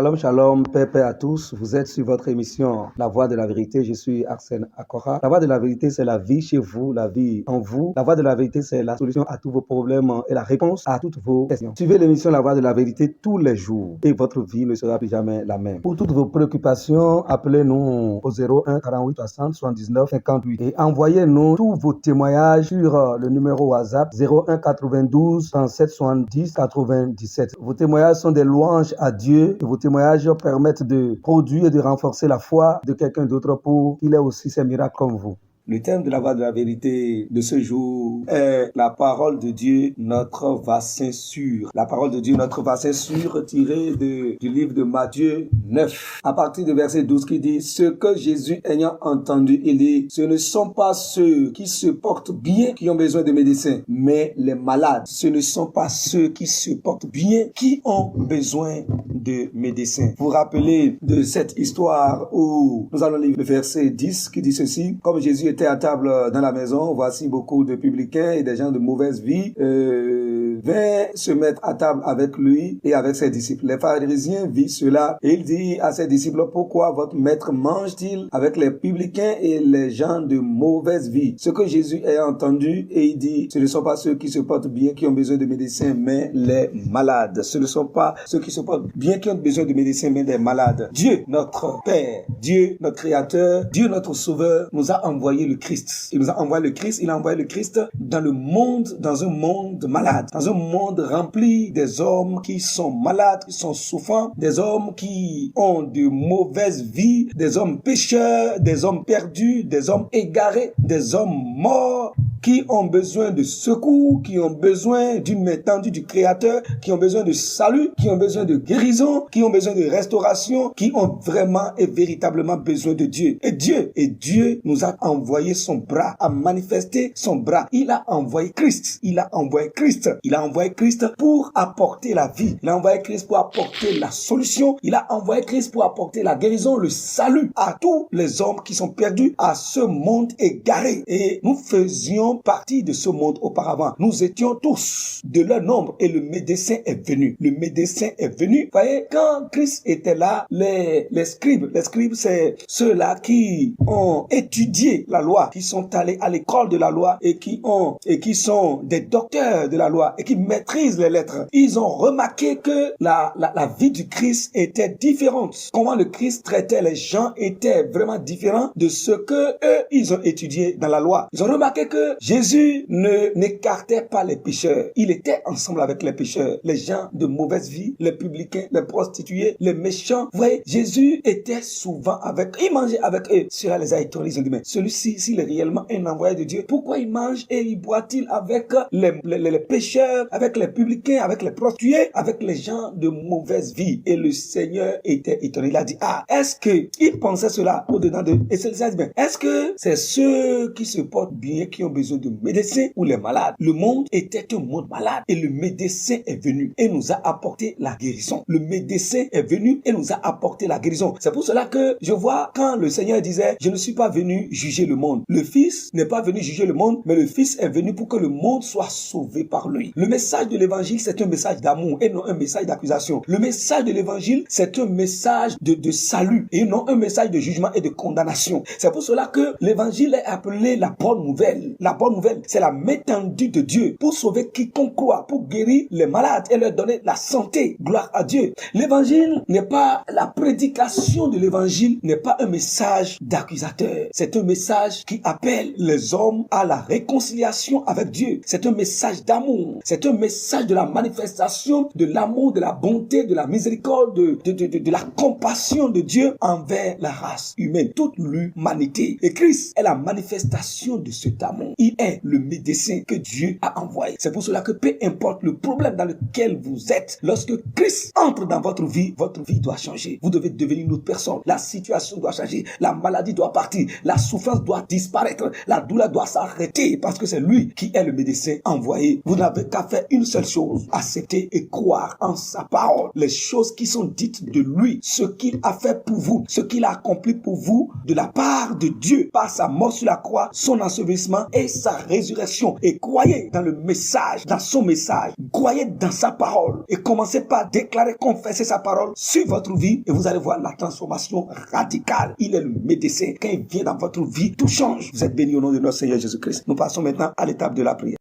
Shalom, shalom, paix à tous. Vous êtes sur votre émission La Voix de la Vérité. Je suis Arsène Akora. La Voix de la Vérité, c'est la vie chez vous, la vie en vous. La Voix de la Vérité, c'est la solution à tous vos problèmes et la réponse à toutes vos questions. Suivez l'émission La Voix de la Vérité tous les jours et votre vie ne sera plus jamais la même. Pour toutes vos préoccupations, appelez-nous au 01 48 60 79 58 et envoyez-nous tous vos témoignages sur le numéro WhatsApp 01 92 37 70 97. Vos témoignages sont des louanges à Dieu et vos témoignages permettent de produire et de renforcer la foi de quelqu'un d'autre pour qu'il ait aussi ses miracles comme vous. Le thème de la Voix de la Vérité de ce jour est la parole de Dieu, notre vaccin sûr. La parole de Dieu, notre vaccin sûr, tirée du livre de Matthieu 9, à partir de verset 12 qui dit « Ce que Jésus ayant entendu, il dit, ce ne sont pas ceux qui se portent bien qui ont besoin de médecins, mais les malades. Ce ne sont pas ceux qui se portent bien qui ont besoin de médecins. » Vous vous rappelez de cette histoire où nous allons lire le verset 10 qui dit ceci, « Comme Jésus était à table dans la maison, voici beaucoup de publicains et des gens de mauvaise vie vinrent se mettre à table avec lui et avec ses disciples. Les pharisiens virent cela et il dit à ses disciples, pourquoi votre maître mange-t-il avec les publicains et les gens de mauvaise vie? Ce que Jésus a entendu et il dit, ce ne sont pas ceux qui se portent bien qui ont besoin de médecins, mais les malades. Ce ne sont pas ceux qui se portent bien qui ont besoin de médecins, mais des malades. Dieu, notre Père, Dieu, notre Créateur, Dieu, notre Sauveur, nous a envoyé le Christ. Il nous a envoyé le Christ, il a envoyé le Christ dans le monde, dans un monde malade, dans un monde rempli des hommes qui sont malades, qui sont souffrants, des hommes qui ont de mauvaises vies, des hommes pécheurs, des hommes perdus, des hommes égarés, des hommes morts, qui ont besoin de secours, qui ont besoin d'une main tendue du Créateur, qui ont besoin de salut, qui ont besoin de guérison, qui ont besoin de restauration, qui ont vraiment et véritablement besoin de Dieu. Et Dieu nous a envoyé son bras, a manifesté son bras. Il a envoyé Christ. Il a envoyé Christ. Il a envoyé Christ pour apporter la vie. Il a envoyé Christ pour apporter la solution. Il a envoyé Christ pour apporter la guérison, le salut à tous les hommes qui sont perdus, à ce monde égaré. Et nous faisions partie de ce monde auparavant. Nous étions tous de leur nombre et le médecin est venu. Le médecin est venu. Vous voyez, quand Christ était là, les scribes, c'est ceux-là qui ont étudié la loi, qui sont allés à l'école de la loi et qui sont des docteurs de la loi et qui maîtrisent les lettres. Ils ont remarqué que la vie du Christ était différente. Comment le Christ traitait les gens était vraiment différent de ce que eux, ils ont étudié dans la loi. Ils ont remarqué que Jésus n'écartait pas les pécheurs. Il était ensemble avec les pécheurs, les gens de mauvaise vie, les publicains, les prostituées, les méchants. Vous voyez, Jésus était souvent avec eux. Il mangeait avec eux. Cela les a étonnés. Ils ont dit, mais celui-ci, s'il est réellement un envoyé de Dieu, pourquoi il mange et il boit-il avec les pécheurs, avec les publicains, avec les prostituées, avec les gens de mauvaise vie? Et le Seigneur était étonné. Il a dit, est-ce que il pensait cela au-dedans de... Et celui-ci a dit, est-ce que c'est ceux qui se portent bien, qui ont besoin de médecins ou les malades? Le monde était un monde malade et le médecin est venu et nous a apporté la guérison. Le médecin est venu et nous a apporté la guérison. C'est pour cela que je vois quand le Seigneur disait, je ne suis pas venu juger le monde. Le Fils n'est pas venu juger le monde, mais le Fils est venu pour que le monde soit sauvé par lui. Le message de l'évangile, c'est un message d'amour et non un message d'accusation. Le message de l'évangile, c'est un message de salut et non un message de jugement et de condamnation. C'est pour cela que l'évangile est appelé la bonne nouvelle. La bonne nouvelle, c'est la main tendue de Dieu pour sauver quiconque croit, pour guérir les malades et leur donner la santé. Gloire à Dieu. L'évangile n'est pas, la prédication de l'évangile n'est pas un message d'accusateur. C'est un message qui appelle les hommes à la réconciliation avec Dieu. C'est un message d'amour. C'est un message de la manifestation de l'amour, de la bonté, de la miséricorde, de la compassion de Dieu envers la race humaine, toute l'humanité. Et Christ est la manifestation de cet amour. Il est le médecin que Dieu a envoyé. C'est pour cela que peu importe le problème dans lequel vous êtes, lorsque Christ entre dans votre vie doit changer. Vous devez devenir une autre personne. La situation doit changer. La maladie doit partir. La souffrance doit disparaître. La douleur doit s'arrêter parce que c'est lui qui est le médecin envoyé. Vous n'avez qu'à faire une seule chose, accepter et croire en sa parole. Les choses qui sont dites de lui, ce qu'il a fait pour vous, ce qu'il a accompli pour vous de la part de Dieu, par sa mort sur la croix, son ensevelissement et sa résurrection et croyez dans le message, dans son message. Croyez dans sa parole et commencez par déclarer, confesser sa parole sur votre vie et vous allez voir la transformation radicale. Il est le médecin. Quand il vient dans votre vie, tout change. Vous êtes bénis au nom de notre Seigneur Jésus-Christ. Nous passons maintenant à l'étape de la prière.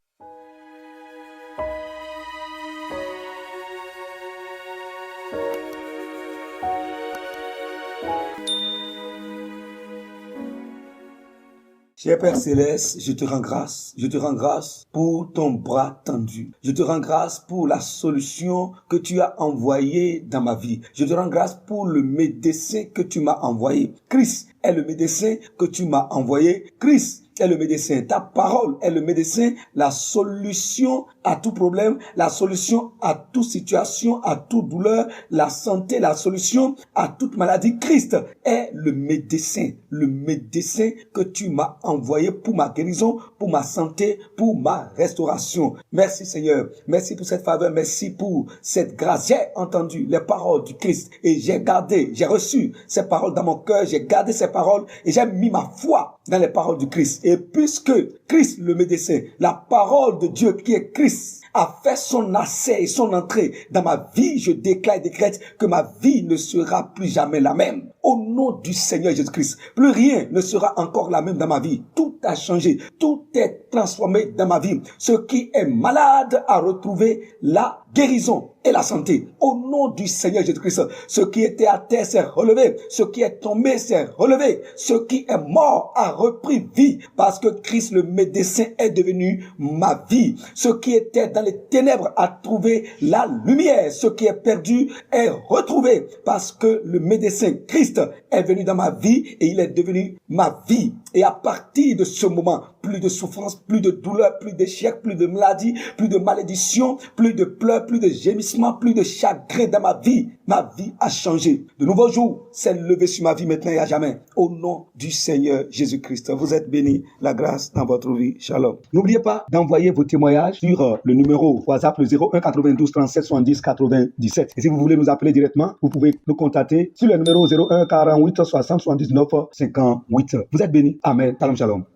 Cher Père Céleste, je te rends grâce. Je te rends grâce pour ton bras tendu. Je te rends grâce pour la solution que tu as envoyée dans ma vie. Je te rends grâce pour le médecin que tu m'as envoyé. Christ est le médecin que tu m'as envoyé. Christ est le médecin. Ta parole est le médecin, la solution à tout problème, la solution à toute situation, à toute douleur, la santé, la solution à toute maladie. Christ est le médecin que tu m'as envoyé pour ma guérison, pour ma santé, pour ma restauration. Merci Seigneur. Merci pour cette faveur. Merci pour cette grâce. J'ai entendu les paroles du Christ et j'ai reçu ces paroles dans mon cœur. J'ai gardé ces paroles et j'ai mis ma foi dans les paroles du Christ. Et puisque Christ, le médecin, la parole de Dieu qui est Christ, a fait son accès et son entrée dans ma vie, je déclare et décrète que ma vie ne sera plus jamais la même. Au nom du Seigneur Jésus-Christ, plus rien ne sera encore la même dans ma vie. Tout a changé, tout est transformé dans ma vie. Ce qui est malade a retrouvé la guérison et la santé. Au nom du Seigneur Jésus-Christ, ce qui était à terre s'est relevé, ce qui est tombé s'est relevé, ce qui est mort a repris vie parce que Christ le médecin est devenu ma vie. Ce qui était dans les ténèbres a trouvé la lumière. Ce qui est perdu est retrouvé parce que le médecin Christ est venu dans ma vie et il est devenu ma vie. Et à partir de ce moment, plus de souffrance, plus de douleur, plus d'échecs, plus de maladie, plus de malédiction, plus de pleurs, plus de gémissements, plus de chagrin dans ma vie. Ma vie a changé. De nouveaux jours s'est levé sur ma vie maintenant et à jamais. Au nom du Seigneur Jésus-Christ. Vous êtes bénis. La grâce dans votre vie. Shalom. N'oubliez pas d'envoyer vos témoignages sur le numéro WhatsApp le 01 92 37 70 97. Et si vous voulez nous appeler directement, vous pouvez nous contacter sur le numéro 01 48 60 79 58. Vous êtes bénis. Amen. Shalom, shalom.